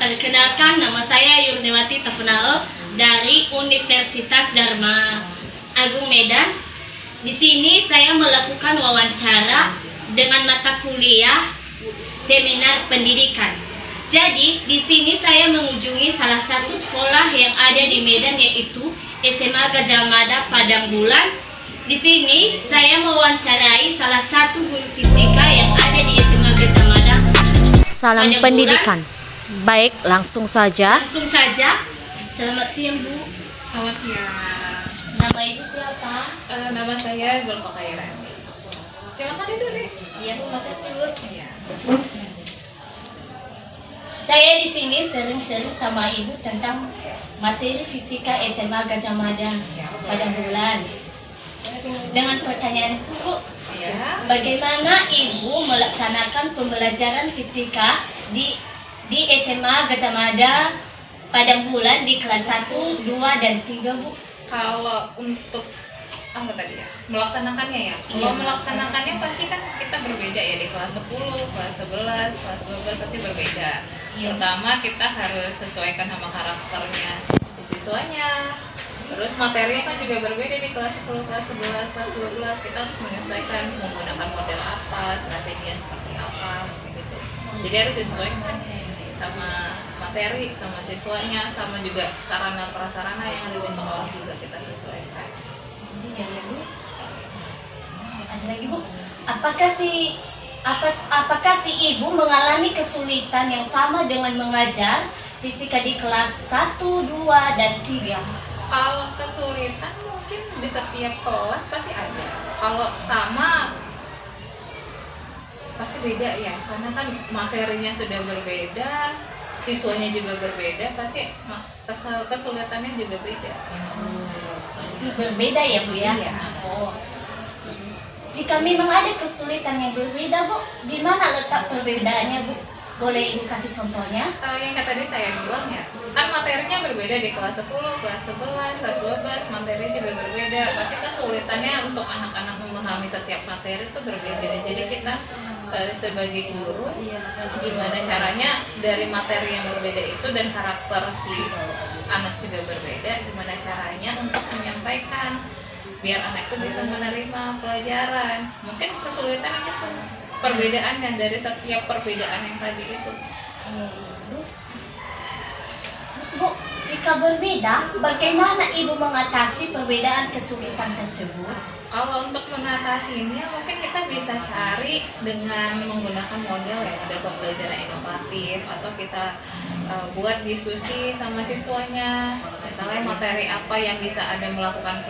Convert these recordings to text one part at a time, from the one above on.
Perkenalkan, nama saya Yurniwati Tafunao dari Universitas Dharma Agung Medan. Di sini saya melakukan wawancara dengan mata kuliah seminar pendidikan. Jadi, di sini saya mengunjungi salah satu sekolah yang ada di Medan, yaitu SMA Gajah Mada Padang Bulan. Di sini saya mewawancarai salah satu guru fisika yang ada di SMA Gajah Mada. Salam Padang pendidikan. Baik, langsung saja. Langsung saja. Selamat siang, Bu. Selamat siang. Nama Ibu siapa? Nama saya Zulfa Khairan. Silakan itu deh. Iya, Bu, makasih, Bu. Iya. Saya di sini sering-sering sama Ibu tentang materi fisika SMA Gajah Mada Padang Bulan. Dengan pertanyaan, Bu, Iya. bagaimana Ibu melaksanakan pembelajaran fisika di SMA Gajah Mada Padang Bulan di kelas 1, 2, dan 3, Bu? Kalau untuk apa tadi ya? Melaksanakannya ya. Kalau Iya. melaksanakannya pasti kan kita berbeda ya, di kelas 10, kelas 11, kelas 12 pasti berbeda. Iya. Pertama kita harus sesuaikan sama karakternya si siswanya. Terus materinya kan juga berbeda di kelas 10, kelas 11, kelas 12. Kita harus menyesuaikan menggunakan model apa, strateginya seperti apa gitu. Jadi harus disesuaikan sama materi, sama siswanya, sama juga sarana prasarana yang ada di sekolah juga kita sesuaikan. Iya, ya, Bu. Ada lagi, Bu. Apakah si Ibu mengalami kesulitan yang sama dengan mengajar fisika di kelas 1, 2, dan 3? Kalau kesulitan mungkin di setiap kelas pasti ada. Kalau sama pasti beda ya, karena kan materinya sudah berbeda, siswanya juga berbeda, pasti kesulitannya juga beda. Berbeda ya, Bu, ya? Iya. Oh. Jika memang ada kesulitan yang berbeda, Bu, di mana letak perbedaannya, Bu? Boleh Ibu kasih contohnya? Yang tadi saya bilang ya, kan materinya berbeda di kelas 10, kelas 11, kelas 12, materinya juga berbeda. Pasti kesulitannya untuk anak-anak memahami setiap materi itu berbeda. Jadi kita sebagai guru, gimana caranya dari materi yang berbeda itu dan karakter si anak juga berbeda, gimana caranya untuk menyampaikan biar anak itu bisa menerima pelajaran. Mungkin kesulitan itu perbedaannya dari setiap perbedaan yang tadi itu. Terus, Bu, jika berbeda, bagaimana Ibu mengatasi perbedaan kesulitan tersebut? Kalau untuk mengatasinya mungkin kita bisa cari dengan menggunakan model ya, model pembelajaran inovatif, atau kita buat diskusi sama siswanya. Misalnya materi apa yang bisa ada melakukan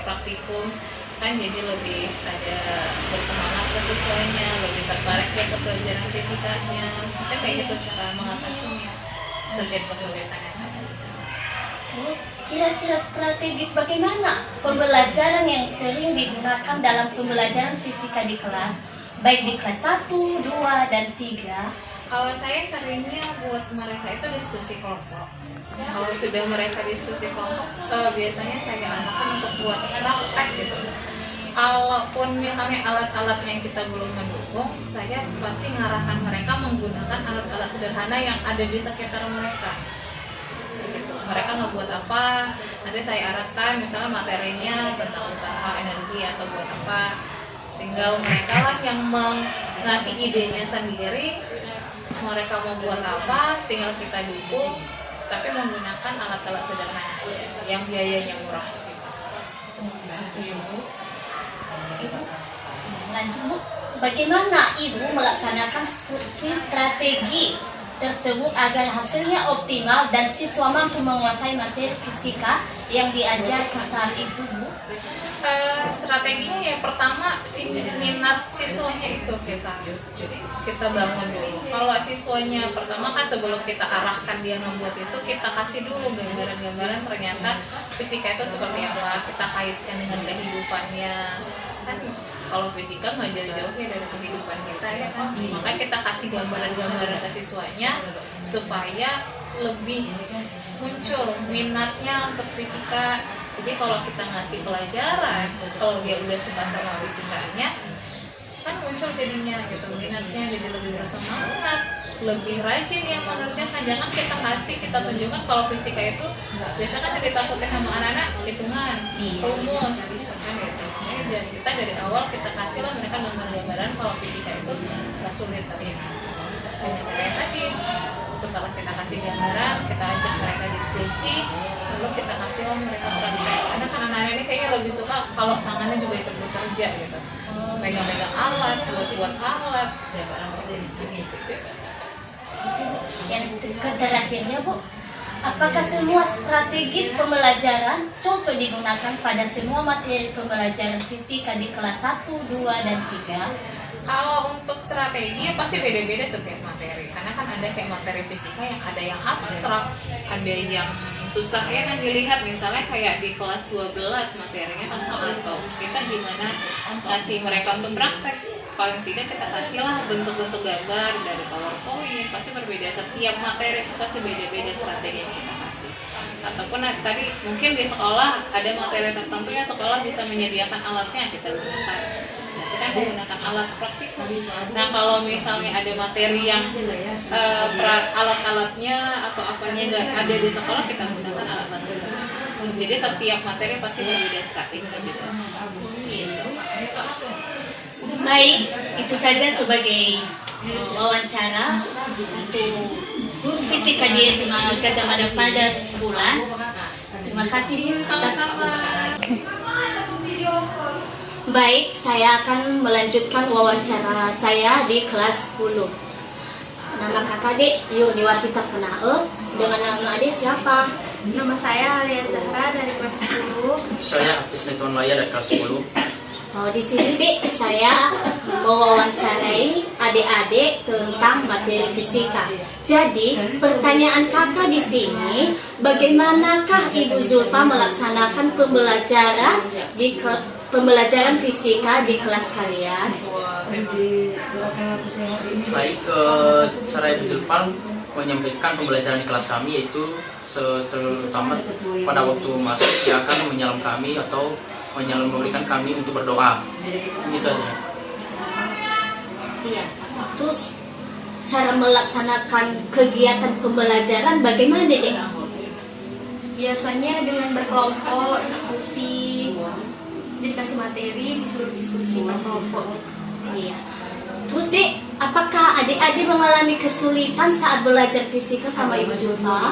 praktikum, kan jadi lebih ada bersemangat ke siswanya, lebih tertarik ke pelajaran fisikanya. Mungkin kayak gitu cara mengatasinya setiap kesulitan yang ada. Terus, kira-kira strategis bagaimana pembelajaran yang sering digunakan dalam pembelajaran fisika di kelas, baik di kelas 1, 2, dan 3? Kalau saya seringnya buat mereka itu diskusi kelompok. Kalau sudah mereka diskusi kelompok, biasanya saya arahkan untuk buat praktek gitu. Kalaupun misalnya alat-alatnya yang kita belum mendukung, saya pasti ngarahkan mereka menggunakan alat-alat sederhana yang ada di sekitar mereka. Gitu. Mereka ngebuat apa, nanti saya arahkan misalnya materinya tentang usaha energi atau buat apa. Tinggal mereka lah yang ngasih idenya sendiri, mereka mau buat apa, tinggal kita dukung, tapi menggunakan alat-alat sederhana aja, yang biayanya murah. Ibu, lanjut, Bu. Bagaimana Ibu melaksanakan strategi tersebut agar hasilnya optimal dan siswa mampu menguasai materi fisika yang diajarkan saat itu, Bu? Strateginya yang pertama minat siswanya itu kita bangun dulu. Kalau siswanya pertama kan sebelum kita arahkan dia membuat itu, kita kasih dulu gambaran-gambaran ternyata fisika itu seperti apa, kita kaitkan dengan kehidupannya. Kan kalau fisika nggak jauh-jauh ya dari kehidupan kita ya kan. Makanya kita kasih gambaran-gambaran ke siswanya supaya lebih muncul minatnya untuk fisika. Jadi kalau kita ngasih pelajaran, kalau dia udah suka sama fisikanya, kan muncul jadinya gitu minatnya, jadi lebih bersemangat, lebih rajin yang mengerjakan. Jangan kita kasih, kita tunjukkan kalau fisika itu biasanya kan yang ditakutin sama anak-anak hitungan, rumus kan gitu. Jadi kita dari awal kita kasihlah mereka gambar-gambaran kalau fisika itu nggak sulit ternyata. Dengan cara yang tadi, setelah kita kasih gambaran, kita ajak mereka diskusi, lalu kita kasihlah mereka praktek. Karena kan anak-anak ini kayaknya lebih suka kalau tangannya juga ikut bekerja gitu, megang-megang alat, buat alat, jangan jadi gini gitu. Yang terakhirnya Bu, apakah semua strategis pembelajaran cocok digunakan pada semua materi pembelajaran fisika di kelas 1, 2, dan 3? Kalau untuk strategi ya pasti beda-beda setiap materi, karena kan ada kayak materi fisika yang ada yang abstrak, ada yang susah ya kan dilihat. Misalnya kayak di kelas 12 materinya tentang atom, kita gimana ngasih mereka untuk praktek, paling tidak kita kasihlah bentuk-bentuk gambar dari PowerPoint. Pasti berbeda, setiap materi itu pasti beda-beda strategi yang kita kasih. Ataupun tadi mungkin di sekolah ada materi tertentu yang sekolah bisa menyediakan alatnya, kita gunakan. Kita menggunakan alat praktikal. Nah kalau misalnya ada materi yang alat-alatnya atau apanya nggak ada di sekolah, kita menggunakan alat langsung. Jadi setiap materi pasti berbeda strateginya juga. Baik, itu saja sebagai wawancara untuk guru fisika di SMA Gajah Mada pada bulan. Terima kasih atas. Baik, saya akan melanjutkan wawancara saya di kelas 10. Nama kakak Dek Yuniwati Tafnae, dengan nama adik siapa? Nama saya Alia Zahra dari kelas 10. Saya Hafiz Nituan Laya dari kelas 10. Oh, di sini Dek, saya mewawancarai adik-adik tentang materi fisika. Jadi, pertanyaan kakak di sini, bagaimanakah Ibu Zulfa melaksanakan pembelajaran fisika di kelas kalian? Baik, cara Ibu Zulfan menyampaikan pembelajaran di kelas kami yaitu terutama pada waktu masuk dia akan menyalam kami atau memberikan kami untuk berdoa. Gitu aja. Iya. Terus cara melaksanakan kegiatan pembelajaran bagaimana Dek? Biasanya dengan berkelompok, diskusi, dikasih materi, disuruh diskusi berkelompok. Iya. Terus Dek, apakah adik-adik mengalami kesulitan saat belajar fisika sama Ibu Zulfa?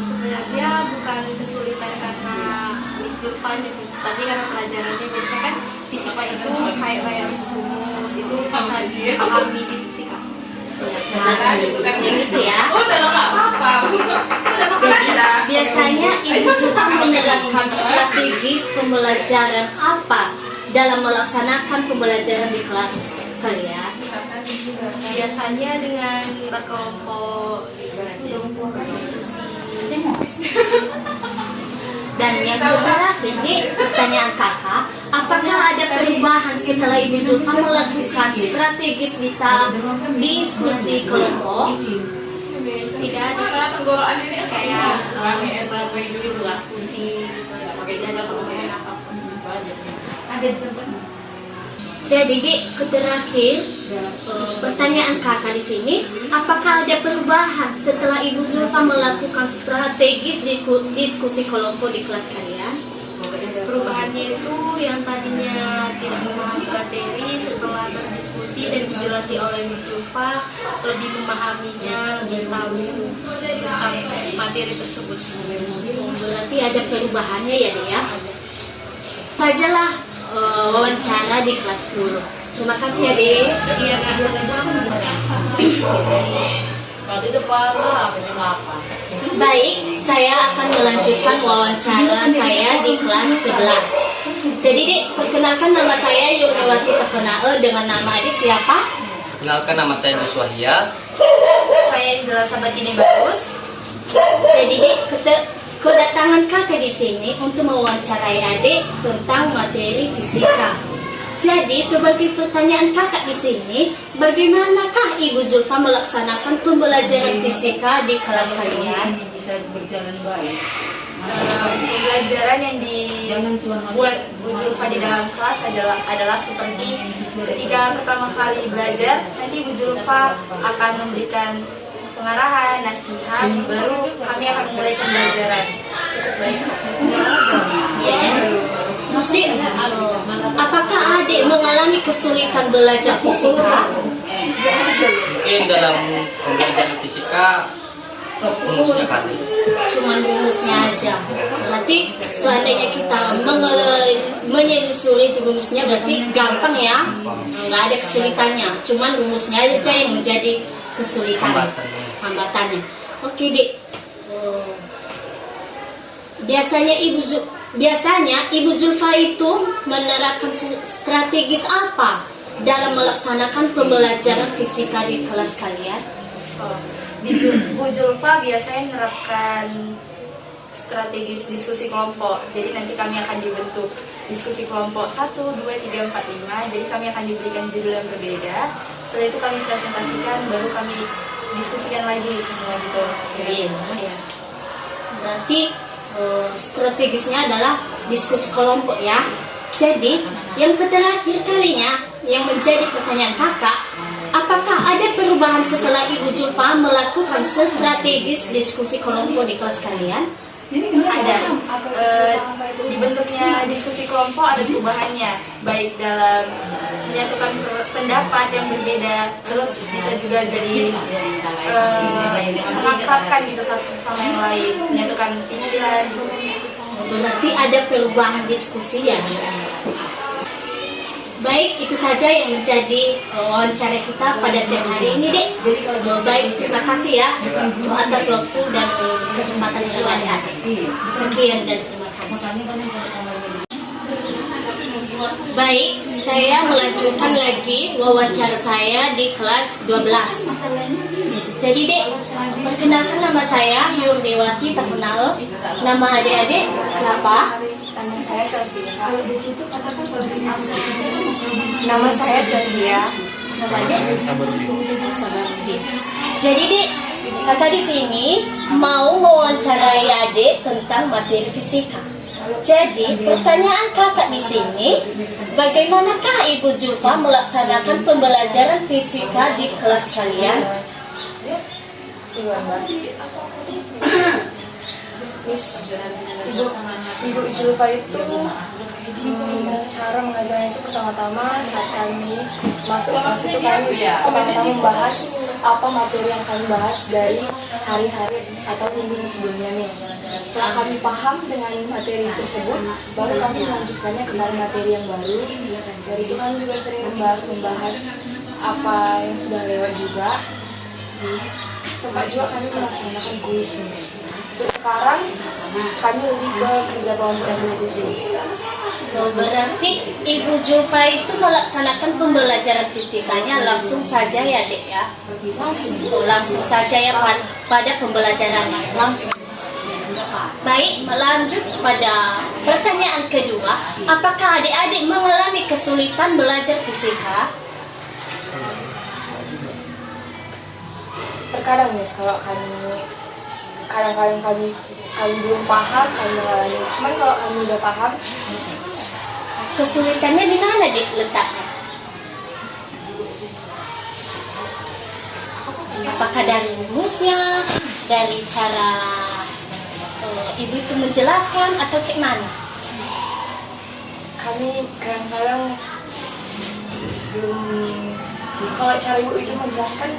Sebenarnya bukan kesulitan karena Miss Julfanya sih, tapi karena pelajarannya biasa kan fisika itu kayak rumus itu bisa dipahami di fisika. Gitu ya. Jadi biasanya Ibu Zulfa menerapkan strategis pembelajaran apa dalam melaksanakan pembelajaran di kelas kalian? Biasanya dengan berkelompok, diskusi. Dan yang kedua, Dek, pertanyaan kakak, apakah ada perubahan setelah Ibu Zulfa melakukan strategis diskusi kelompok? Tidak ada kayak diskusi, tidak ada perubahan apapun. Jadi Dek, terakhir pertanyaan kakak di sini, apakah ada perubahan setelah Ibu Zulfa melakukan strategis diskusi kelompok di kelas kalian? Perubahannya itu yang tadinya tidak memahami materi, setelah berdiskusi dan dijelaskan oleh Miss Zulfa, lebih memahaminya, lebih tahu tentang materi tersebut. Berarti ada perubahannya ya Dek ya? Sajalah wawancara di kelas 10. Terima kasih ya Dek. Iya, Baik, saya akan melanjutkan wawancara saya di kelas 11. Jadi Dek, perkenalkan nama saya Yuniwati Tafnae, dengan nama adik siapa? Kenalkan nama saya Gus Wahya. saya Angela Sabatini Bagus. Jadi Dek, kedatangan kakak di sini untuk mewawancarai adik tentang materi fisika. Jadi sebagai pertanyaan kakak di sini, bagaimanakah Ibu Zulfa melaksanakan pembelajaran fisika di kelas kalian? Bisa berjalan baik Pembelajaran yang dibuat Bu Julfa di dalam kelas adalah seperti ketika pertama kali belajar, nanti Bu Julfa akan memberikan pengarahan, nasihat, baru kami akan mulai pembelajaran. Cukup baik. Ya. Terus Dik, apakah adik mengalami kesulitan belajar fisika? Mungkin dalam pembelajaran fisika rumusnya kali. Cuman rumusnya aja. Berarti seandainya kita menyelusuri itu rumusnya berarti gampang ya, nggak ada kesulitannya. Cuman rumusnya aja yang menjadi kesulitan, hambatannya. Oke Dik. Biasanya Ibu Julfa itu menerapkan strategis apa dalam melaksanakan pembelajaran fisika di kelas kalian? Bu Julfa biasanya menerapkan strategis diskusi kelompok. Jadi nanti kami akan dibentuk diskusi kelompok 1, 2, 3, 4, 5. Jadi kami akan diberikan judul yang berbeda. Setelah itu kami presentasikan, baru kami diskusikan lagi semua gitu. Iya. Berarti strategisnya adalah diskusi kelompok ya. Jadi yang terakhir kalinya yang menjadi pertanyaan kakak, apakah ada perubahan setelah Ibu Julfa melakukan strategis diskusi kelompok di kelas kalian? Ada. Dibentuknya diskusi kelompok ada perubahannya, baik dalam menyatukan pendapat yang berbeda, terus bisa juga jadi mengakrabkan gitu satu sama yang lain, menyatukan pikiran. Berarti ada perubahan diskusi ya. Baik, itu saja yang menjadi wawancara kita pada siang hari ini, Dek. Baik, terima kasih ya atas waktu dan kesempatan dari adik-adik. Sekian dan terima kasih. Baik, saya melanjutkan lagi wawancara saya di kelas 12. Jadi Dek, perkenalkan nama saya Yurniwati Tafunao. Nama adik-adik siapa? Nama saya Sofia. Nama saya Sofia. Nama adik? Sabarudin. Jadi Dek, kakak di sini mau mewawancarai adik tentang materi fisika. Jadi pertanyaan kakak di sini, bagaimanakah Ibu Julfa melaksanakan pembelajaran fisika di kelas kalian? Ibu Julfa itu cara mengajarnya itu pertama-tama saat kami masuk kelas itu kami pertama-tama membahas apa materi yang kami bahas dari hari-hari atau minggu sebelumnya, Miss. Setelah kami paham dengan materi tersebut, baru kami melanjutkannya kepada materi yang baru. Dari itu kami juga sering membahas apa yang sudah lewat juga. Sempat juga kami melaksanakan kuis, Miss. Untuk sekarang kami lebih ke kerja kelompok dan diskusi. Berarti Ibu Julfa itu melaksanakan pembelajaran fisikanya langsung saja ya Dek ya? Langsung saja ya pada pembelajarannya? Langsung. Baik, melanjut pada pertanyaan kedua, apakah adik-adik mengalami kesulitan belajar fisika? Terkadang, Miss, kalau kadang-kadang kami belum paham, kami mengalami. Cuman kalau kami udah paham, bisa. Kesulitannya di mana Dek letaknya? Apakah dari rumusnya, dari cara ibu itu menjelaskan atau kayak mana? Kami kadang-kadang belum. Kalau cara ibu itu menjelaskan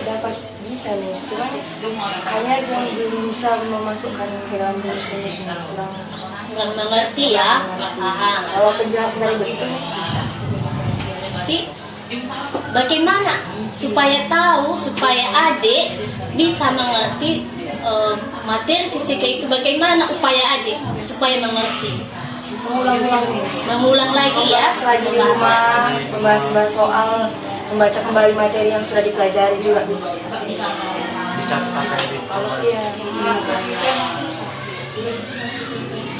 udah pas bisa, Miss. Cuman kami aja belum bisa memasukkan ke dalam rumus-rumusnya, Kurang mengerti ya? Paham. Kalau penjelasan dari ibu itu, Miss, bisa. Jadi bagaimana supaya tahu, supaya adik bisa mengerti materi fisika itu, bagaimana upaya adik supaya mengerti? Mengulang lagi ya, Lagi di rumah, membahas soal, membaca kembali materi yang sudah dipelajari juga, Miss. Iya.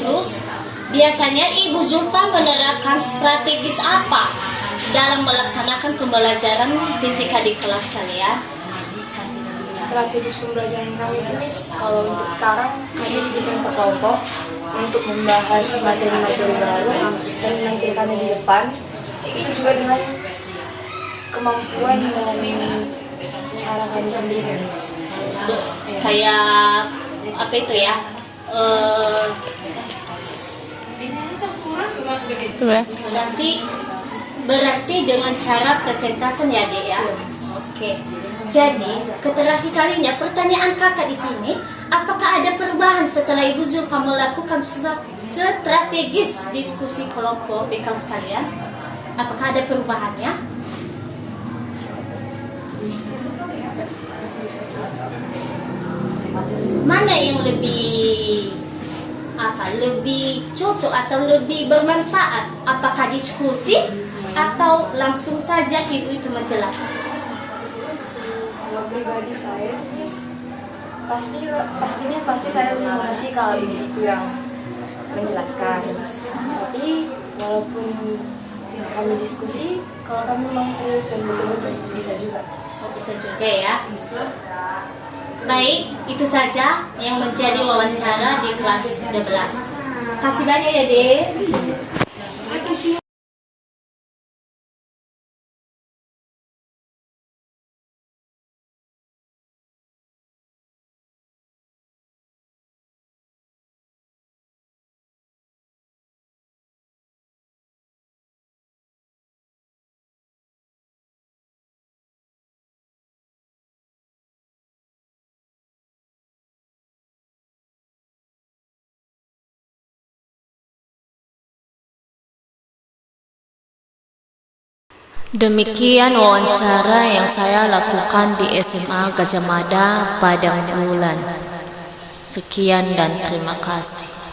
Terus biasanya Ibu Julfa menerapkan strategis apa dalam melaksanakan pembelajaran fisika di kelas kalian? strategis pembelajaran kami itu Miss, kalau untuk sekarang kami dibikin per kelompok untuk membahas materi-materi baru dan menampilkannya di depan, itu juga dengan kemampuan dan cara kami sendiri. Kayak apa itu ya? Berarti dengan cara presentasi ya Dek ya. Oke. Jadi terakhir kalinya pertanyaan kakak di sini, apakah ada perubahan setelah Ibu Zulfa melakukan strategis diskusi kelompok di kelas kalian? Apakah ada perubahannya? Mana yang lebih lebih cocok atau lebih bermanfaat? Apakah diskusi atau langsung saja ibu itu menjelaskan? Kalau pribadi saya sih Miss, pasti saya lebih mengerti kalau ibu itu yang menjelaskan. Tapi walaupun kami diskusi, kalau kami memang serius dan betul-betul bisa juga. Oh, bisa juga ya. Baik, itu saja yang menjadi wawancara di kelas 12. Kasih banyak ya, Dek. Demikian wawancara yang saya lakukan di SMA Gajah Mada pada bulan. Sekian dan terima kasih.